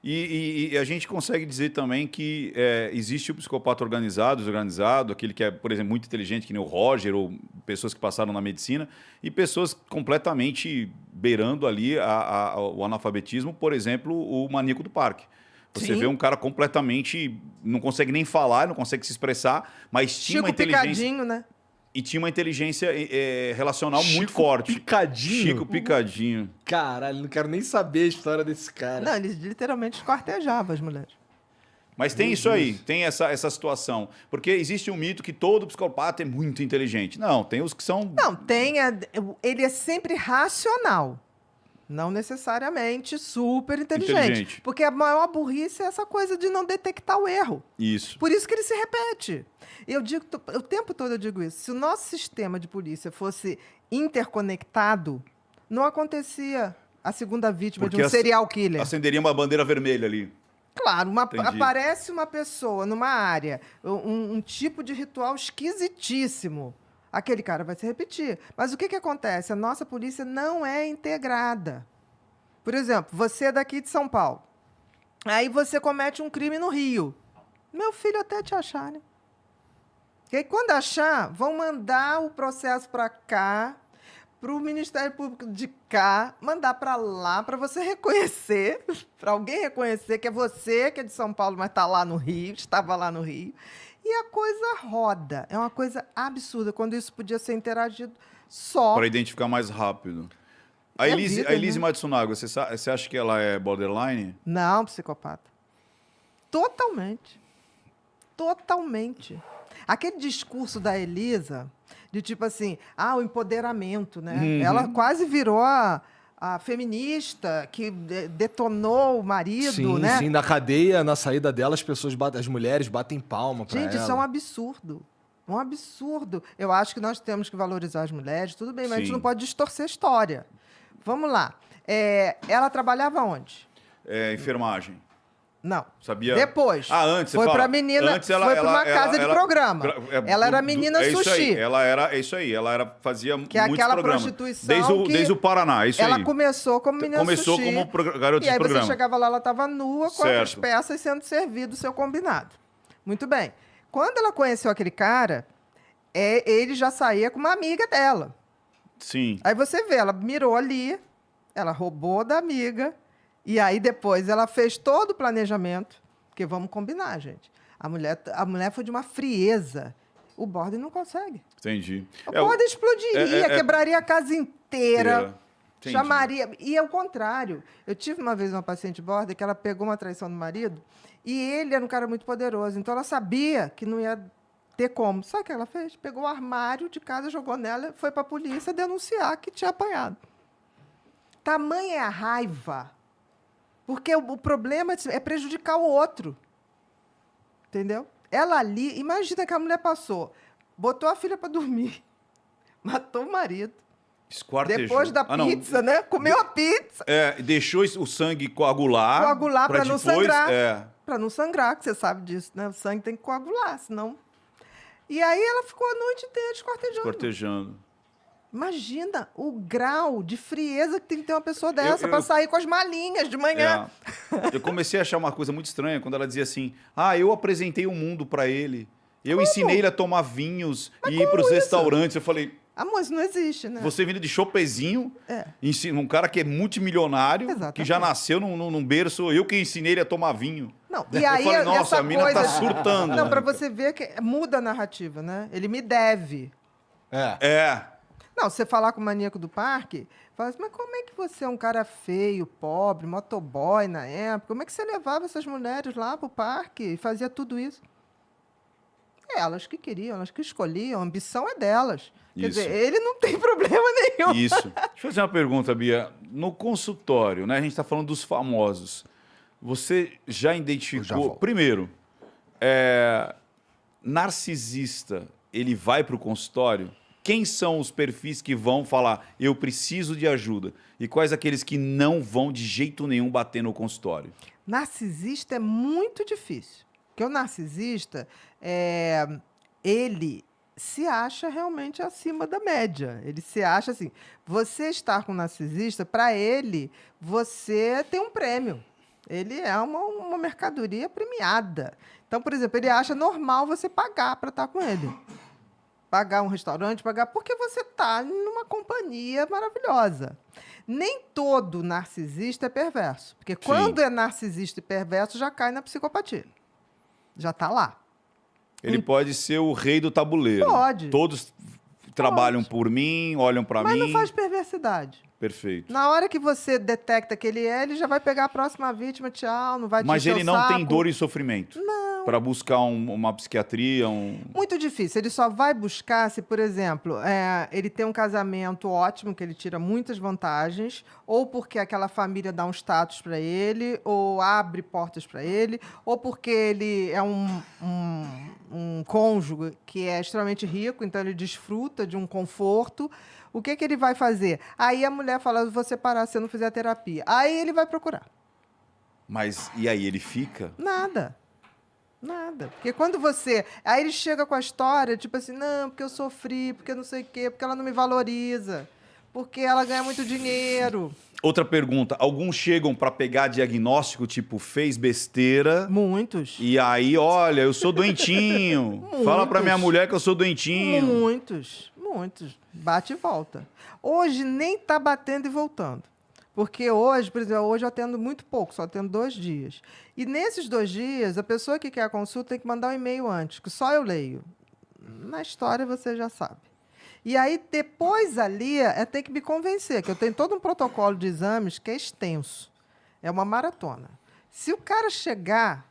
E a gente consegue dizer também que existe o psicopata desorganizado, aquele que é, por exemplo, muito inteligente, que nem o Roger, ou pessoas que passaram na medicina, e pessoas completamente beirando ali o analfabetismo, por exemplo, o maníaco do parque. Você Sim. vê um cara completamente... não consegue nem falar, não consegue se expressar, mas tinha uma Chico inteligência... Picadinho, né? E tinha uma inteligência relacional Chico muito forte. Picadinho? Chico Picadinho. Caralho, não quero nem saber a história desse cara. Não, ele literalmente esquartejava as mulheres. Mas tem isso aí, tem essa situação. Porque existe um mito que todo psicopata é muito inteligente. Não, tem os que são... Não, ele é sempre racional. Não necessariamente super inteligente. Porque a maior burrice é essa coisa de não detectar o erro. Isso. Por isso que ele se repete. Eu digo, o tempo todo eu digo isso. Se o nosso sistema de polícia fosse interconectado, não acontecia a segunda vítima de um serial killer. Acenderia uma bandeira vermelha ali. Claro, aparece uma pessoa numa área, um tipo de ritual esquisitíssimo. Aquele cara vai se repetir. Mas o que acontece? A nossa polícia não é integrada. Por exemplo, você é daqui de São Paulo. Aí você comete um crime no Rio. Meu filho até te achar, né? E aí, quando achar, vão mandar o processo para cá, para o Ministério Público de cá, mandar para lá, para você reconhecer, para alguém reconhecer que é você que é de São Paulo, mas está lá no Rio, estava lá no Rio. E a coisa roda. É uma coisa absurda, quando isso podia ser interagido só... Para identificar mais rápido. A Elise Matsunaga, você acha que ela é borderline? Não, psicopata. Totalmente. Totalmente. Aquele discurso da Elisa, de tipo assim, o empoderamento, né? Uhum. Ela quase virou a feminista que detonou o marido, né? Sim, na cadeia, na saída dela, as mulheres batem palma pra ela. Gente, isso é um absurdo. Um absurdo. Eu acho que nós temos que valorizar as mulheres, tudo bem, mas a gente não pode distorcer a história. Vamos lá. Ela trabalhava onde? Enfermagem. Não. Sabia? Depois. Antes, foi para menina, antes ela, foi para uma ela, casa de programa. Ela era menina sushi. É isso aí. Ela fazia que é muitos aquela programas. prostituição desde o Paraná, é isso aí. Ela começou como menina sushi. Começou como garota de programa. E aí você chegava lá, ela estava nua, com as peças sendo servido, o seu combinado. Muito bem. Quando ela conheceu aquele cara, ele já saía com uma amiga dela. Sim. Aí você vê, ela mirou ali, ela roubou da amiga, e aí depois ela fez todo o planejamento, porque vamos combinar, gente. A mulher foi de uma frieza. O Borden não consegue. Entendi. O Borden explodiria, quebraria a casa inteira. Chamaria. E é o contrário. Eu tive uma vez uma paciente Borden que ela pegou uma traição do marido e ele era um cara muito poderoso. Então ela sabia que não ia ter como. Sabe o que ela fez? Pegou o armário de casa, jogou nela, foi para a polícia denunciar que tinha apanhado. Tamanha é a raiva. Porque o problema é prejudicar o outro. Entendeu? Ela ali, imagina que a mulher passou, botou a filha para dormir, matou o marido. Esquartejou. Depois da pizza, né? Comeu a pizza. Deixou o sangue coagular. Coagular para não sangrar. Para não sangrar, que você sabe disso, né? O sangue tem que coagular, senão... E aí ela ficou a noite inteira esquartejando. Imagina o grau de frieza que tem que ter uma pessoa dessa para sair com as malinhas de manhã. Eu comecei a achar uma coisa muito estranha quando ela dizia assim, eu apresentei o mundo para ele. Eu ensinei ele a tomar vinhos e ir para os restaurantes. Eu falei... Amor, isso não existe, né? Você vindo de chopezinho, um cara que é multimilionário, que já nasceu num berço, eu que ensinei ele a tomar vinho. Não, e aí eu falei, nossa, essa a mina coisa... tá surtando. Não, para você ver que muda a narrativa, né? Ele me deve. Não, você falar com o maníaco do parque, fala assim, mas como é que você é um cara feio, pobre, motoboy na época? Como é que você levava essas mulheres lá pro parque e fazia tudo isso? Elas que queriam, elas que escolhiam, a ambição é delas. Quer dizer, ele não tem problema nenhum. Isso. Deixa eu fazer uma pergunta, Bia. No consultório, né, a gente está falando dos famosos. Você já identificou... Primeiro, narcisista, ele vai para o consultório? Quem são os perfis que vão falar, eu preciso de ajuda? E quais aqueles que não vão de jeito nenhum bater no consultório? Narcisista é muito difícil. Porque o narcisista, ele se acha realmente acima da média. Ele se acha assim. Você estar com um narcisista, para ele, você tem um prêmio. Ele é uma mercadoria premiada. Então, por exemplo, ele acha normal você pagar para estar com ele. Pagar um restaurante, porque você está numa companhia maravilhosa. Nem todo narcisista é perverso. Porque quando é narcisista e perverso, já cai na psicopatia. Já está lá. Ele pode ser o rei do tabuleiro. Pode. Todos trabalham por mim, olham para mim. Mas não faz perversidade. Perfeito. Na hora que você detecta que ele já vai pegar a próxima vítima, tchau, não vai te Mas encher ele o não tem saco. dor e sofrimento. Não. Para buscar uma psiquiatria, Muito difícil. Ele só vai buscar se, por exemplo, ele tem um casamento ótimo, que ele tira muitas vantagens, ou porque aquela família dá um status para ele, ou abre portas para ele, ou porque ele é um cônjuge que é extremamente rico, então ele desfruta de um conforto. O que ele vai fazer? Aí a mulher fala, vou separar se eu não fizer terapia. Aí ele vai procurar. Mas e aí, ele fica? Nada. Porque quando você... Aí ele chega com a história, tipo assim, não, porque eu sofri, porque não sei o quê, porque ela não me valoriza, porque ela ganha muito dinheiro. Outra pergunta. Alguns chegam para pegar diagnóstico, tipo, fez besteira. Muitos. E aí, olha, eu sou doentinho. Fala para minha mulher que eu sou doentinho. Muitos. Bate e volta. Hoje nem tá batendo e voltando. Porque hoje, por exemplo, hoje eu atendo muito pouco, só atendo 2 dias. E nesses 2 dias, a pessoa que quer a consulta tem que mandar um e-mail antes, que só eu leio. Na história você já sabe. E aí, depois ali, tem que me convencer, que eu tenho todo um protocolo de exames que é extenso. É uma maratona. Se o cara chegar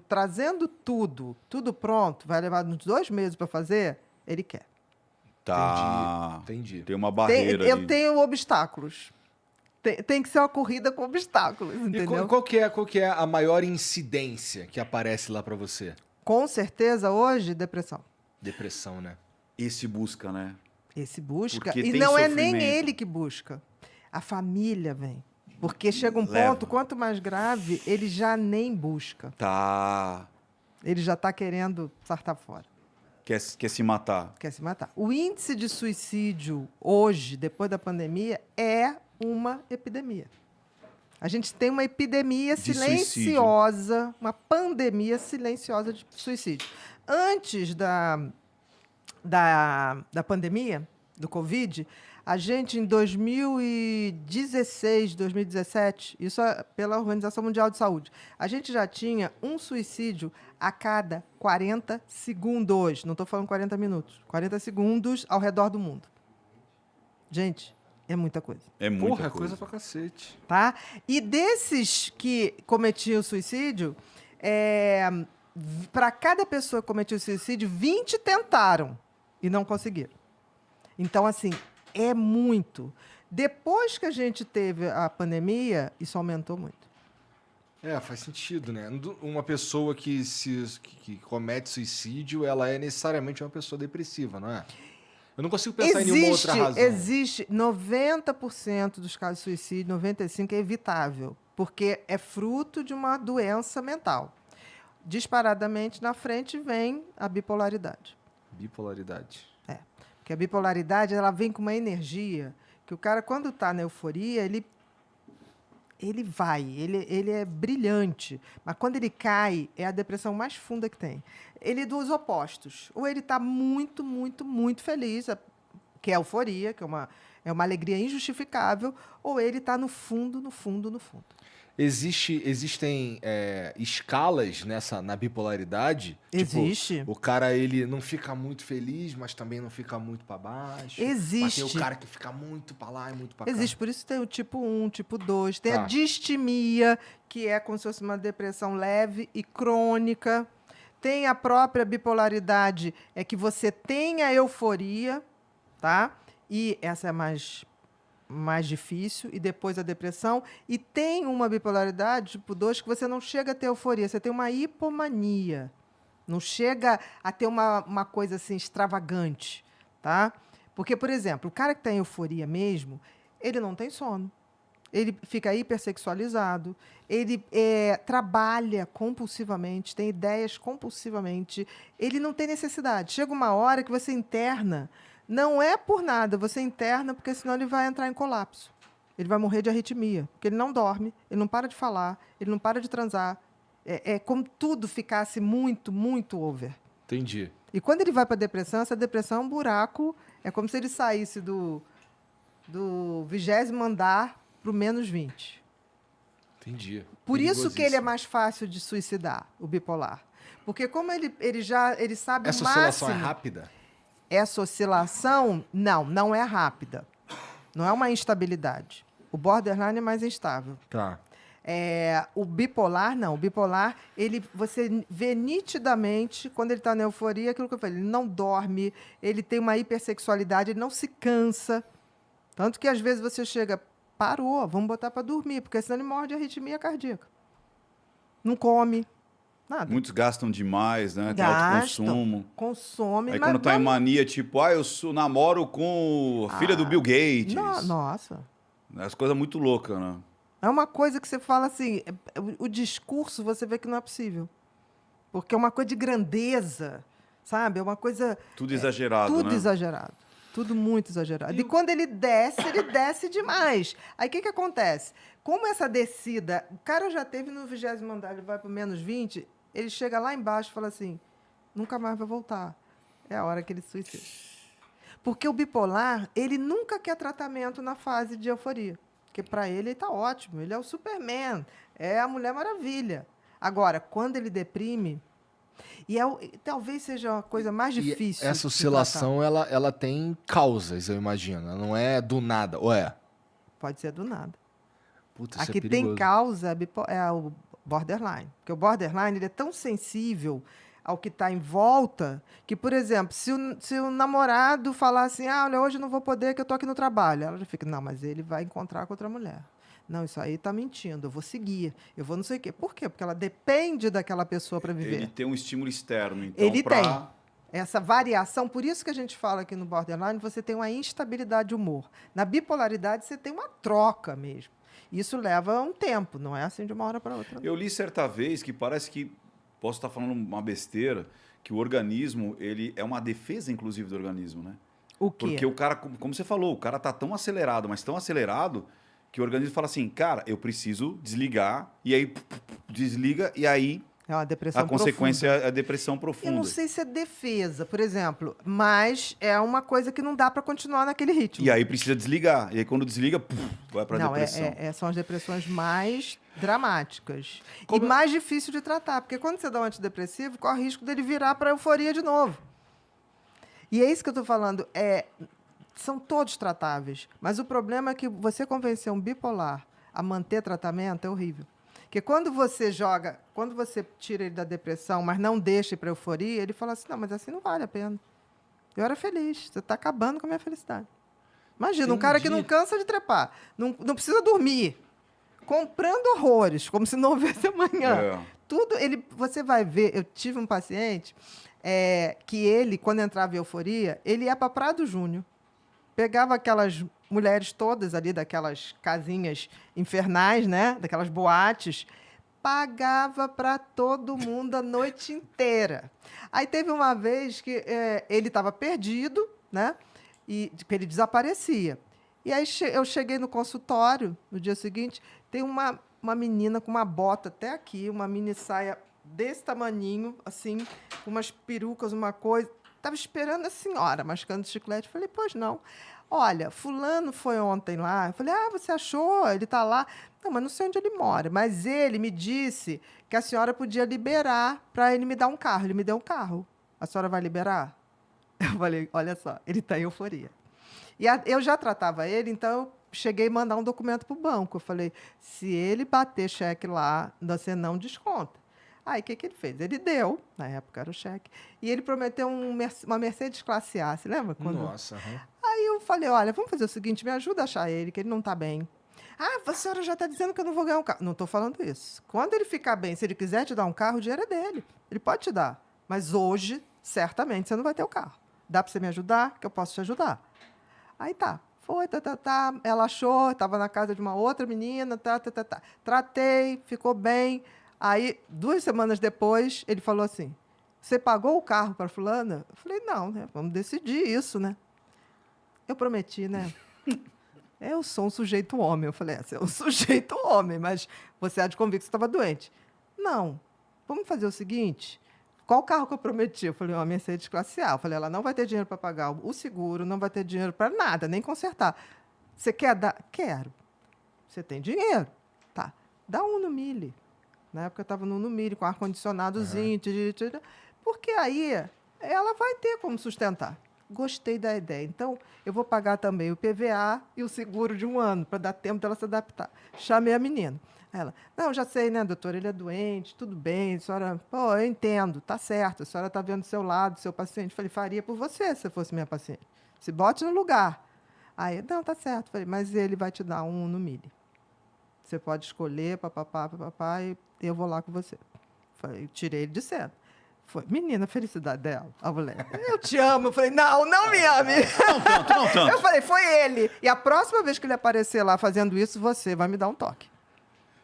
trazendo tudo pronto, vai levar uns 2 meses para fazer, ele quer. Tá. Entendi. Tem uma barreira Eu ali. tenho obstáculos. Tem que ser uma corrida com obstáculos, entendeu? E qual que é a maior incidência que aparece lá pra você? Com certeza, hoje, depressão. Depressão, né? Esse busca, né? Esse busca. Porque E tem não é nem sofrimento. ele que busca. A família vem. Porque chega um Leva. ponto, quanto mais grave, ele já nem busca. Tá. Ele já está querendo sartar fora. Quer se matar. Quer se matar. O índice de suicídio hoje, depois da pandemia, é uma epidemia. A gente tem uma epidemia De silenciosa, uma pandemia silenciosa de suicídio. Antes da pandemia, do Covid, a gente, em 2016, 2017, isso é pela Organização Mundial de Saúde, a gente já tinha um suicídio a cada 40 segundos. Não estou falando 40 minutos. 40 segundos ao redor do mundo. Gente, é muita coisa. É muita Porra, é coisa. coisa pra cacete. Tá? E desses que cometiam suicídio, para cada pessoa que cometia suicídio, 20 tentaram e não conseguiram. Então, assim, é muito. Depois que a gente teve a pandemia, isso aumentou muito. Faz sentido, né? Uma pessoa que comete suicídio, ela é necessariamente uma pessoa depressiva, não é? Eu não consigo pensar em nenhuma outra razão. Existe 90% dos casos de suicídio, 95% é evitável, porque é fruto de uma doença mental. Disparadamente, na frente, vem a bipolaridade. Bipolaridade. Porque a bipolaridade, ela vem com uma energia que o cara, quando está na euforia, ele é brilhante. Mas quando ele cai, é a depressão mais funda que tem. Ele é dos opostos. Ou ele está muito, muito, muito feliz, que é a euforia, que é uma alegria injustificável, ou ele está no fundo, no fundo, no fundo. Existem escalas na bipolaridade? Existe. Tipo, o cara, ele não fica muito feliz, mas também não fica muito para baixo. Existe. Mas tem o cara que fica muito para lá e muito para cá. Existe, por isso tem o tipo 1, tipo 2. Tem a distimia, que é como se fosse uma depressão leve e crônica. Tem a própria bipolaridade, é que você tem a euforia, tá? E essa é mais difícil, e depois a depressão. E tem uma bipolaridade, tipo 2, que você não chega a ter euforia, você tem uma hipomania. Não chega a ter uma coisa assim extravagante, tá? Porque, por exemplo, o cara que está em euforia mesmo, ele não tem sono. Ele fica hipersexualizado, ele trabalha compulsivamente, tem ideias compulsivamente, ele não tem necessidade. Chega uma hora que você interna, não é por nada, você interna porque senão ele vai entrar em colapso. ele vai morrer de arritmia, porque ele não dorme, ele não para de falar, ele não para de transar. É como tudo ficasse muito, muito over. Entendi. E quando ele vai para a depressão, essa depressão é um buraco, é como se ele saísse do 20º andar para o -20. Entendi. Por isso que ele é mais fácil de suicidar, o bipolar. Porque como ele sabe Essa o máximo... oscilação é rápida? Essa oscilação, não é rápida. Não é uma instabilidade. O borderline é mais instável. Tá. O bipolar, não. O bipolar, você vê nitidamente, quando ele está na euforia, aquilo que eu falei, ele não dorme, ele tem uma hipersexualidade, ele não se cansa. Tanto que, às vezes, você chega, parou, vamos botar para dormir, porque senão ele morre de arritmia cardíaca. Não come, nada. Muitos gastam demais, né? Tem autoconsumo. Consome. Aí quando tá em mania, tipo, eu namoro com a filha do Bill Gates. Nossa. As coisas muito loucas, né? É uma coisa que você fala assim, o discurso você vê que não é possível. Porque é uma coisa de grandeza, sabe? É uma coisa... Tudo exagerado, tudo né? exagerado. Tudo muito exagerado. E quando ele desce demais. Aí o que acontece? Como essa descida... O cara já teve no 20º andar, ele vai para o -20, ele chega lá embaixo e fala assim, nunca mais vai voltar. É a hora que ele se suicida. Porque o bipolar, ele nunca quer tratamento na fase de euforia. Porque para ele está ótimo, ele é o Superman, é a Mulher Maravilha. Agora, quando ele deprime, talvez seja a coisa mais difícil. Essa oscilação, ela tem causas, eu imagino. Ela não é do nada, ou é? Pode ser do nada. Puta, isso Aqui é perigoso. tem causa, é o borderline. Porque o borderline ele é tão sensível ao que está em volta, que, por exemplo, se o namorado falar assim, olha, hoje eu não vou poder, que eu estou aqui no trabalho, ela já fica, não, mas ele vai encontrar com outra mulher. Não, isso aí está mentindo, eu vou seguir, eu vou não sei o quê. Por quê? Porque ela depende daquela pessoa para viver. Ele tem um estímulo externo, então, Ele tem. Essa variação, por isso que a gente fala aqui no borderline, você tem uma instabilidade de humor. Na bipolaridade, você tem uma troca mesmo. Isso leva um tempo, não é assim de uma hora para outra. Eu li certa vez que parece que posso estar falando uma besteira, que o organismo, ele é uma defesa, inclusive, do organismo, né? O quê? Porque o cara, como você falou, o cara tá tão acelerado, mas tão acelerado, que o organismo fala assim, cara, eu preciso desligar, e aí desliga, e aí é uma depressão a consequência é a depressão profunda. Eu não sei se é defesa, por exemplo, mas é uma coisa que não dá para continuar naquele ritmo. E aí precisa desligar, e aí quando desliga, vai para a depressão. São as depressões mais dramáticas e mais difícil de tratar, porque quando você dá um antidepressivo, corre o risco dele virar para euforia de novo. E é isso que eu estou falando, são todos tratáveis, mas o problema é que você convencer um bipolar a manter tratamento é horrível. Porque quando você tira ele da depressão, mas não deixa ir para a euforia, ele fala assim, não, mas assim não vale a pena. Eu era feliz, você está acabando com a minha felicidade. Imagina, um cara que não cansa de trepar, não precisa dormir, comprando horrores, como se não houvesse amanhã. Tudo, você vai ver, eu tive um paciente que ele, quando entrava em euforia, ele ia para Prado Júnior, pegava aquelas mulheres todas ali, daquelas casinhas infernais, né? Daquelas boates, pagava para todo mundo a noite inteira. Aí teve uma vez que ele estava perdido, né? E ele desaparecia. E aí eu cheguei no consultório, no dia seguinte, tem uma menina com uma bota até aqui, uma mini saia desse tamaninho, assim, com umas perucas, uma coisa. Estava esperando a senhora, mascando chiclete. Falei, pois não. Olha, fulano foi ontem lá. Eu falei, você achou? Ele está lá. Não, mas não sei onde ele mora. Mas ele me disse que a senhora podia liberar para ele me dar um carro. Ele me deu um carro. A senhora vai liberar? Eu falei, olha só, ele está em euforia. E eu já tratava ele, então eu cheguei a mandar um documento para o banco. Eu falei, se ele bater cheque lá, você não desconta. Aí, o que ele fez? Ele deu, na época era o cheque, e ele prometeu uma Mercedes classe A, você lembra? Nossa. Aí eu falei, olha, vamos fazer o seguinte, me ajuda a achar ele, que ele não está bem. A senhora já está dizendo que eu não vou ganhar um carro. Não estou falando isso. Quando ele ficar bem, se ele quiser te dar um carro, o dinheiro é dele. Ele pode te dar. Mas hoje, certamente, você não vai ter o carro. Dá para você me ajudar? Que eu posso te ajudar. Aí tá. Foi, ela achou, estava na casa de uma outra menina, Tratei, ficou bem. Aí, 2 semanas depois, ele falou assim, você pagou o carro para fulana? Eu falei, não, né? Vamos decidir isso, né? Eu prometi, né? Eu sou um sujeito homem. Eu falei, você é um sujeito homem, mas você há de convir que você estava doente. Não. Vamos fazer o seguinte, qual carro que eu prometi? Eu falei, uma Mercedes classe A. Eu falei, ela não vai ter dinheiro para pagar o seguro, não vai ter dinheiro para nada, nem consertar. Você quer dar? Quero. Você tem dinheiro? Tá. Dá um no Mille. Na época eu estava no Mille, com ar-condicionadozinho, porque aí ela vai ter como sustentar. Gostei da ideia. Então, eu vou pagar também o PVA e o seguro de 1 ano, para dar tempo dela se adaptar. Chamei a menina. Ela, não, já sei, né, doutora, ele é doente, tudo bem, a senhora, pô, eu entendo, tá certo, a senhora está vendo do seu lado, seu paciente. Falei, faria por você, se fosse minha paciente. Se bote no lugar. Aí, não, tá certo. Falei, mas ele vai te dar um no Mille. Você pode escolher, papapá, e eu vou lá com você. Falei, tirei ele de cena. Foi, menina, a felicidade dela, a mulher. Eu te amo. Eu falei, não me ame. Não tanto. Eu falei, foi ele. E a próxima vez que ele aparecer lá fazendo isso, você vai me dar um toque.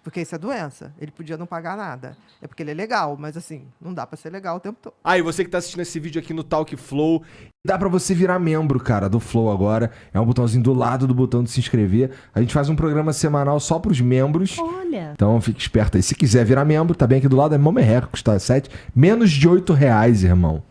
Porque isso é doença. Ele podia não pagar nada. É porque ele é legal, mas assim, não dá pra ser legal o tempo todo. Aí, você que tá assistindo esse vídeo aqui no Talk Flow, dá pra você virar membro, cara, do Flow agora. É um botãozinho do lado do botão de se inscrever. A gente faz um programa semanal só pros membros. Olha. Então fique esperto aí. Se quiser virar membro, tá bem aqui do lado, é mó merreca, custa menos de R$8, irmão.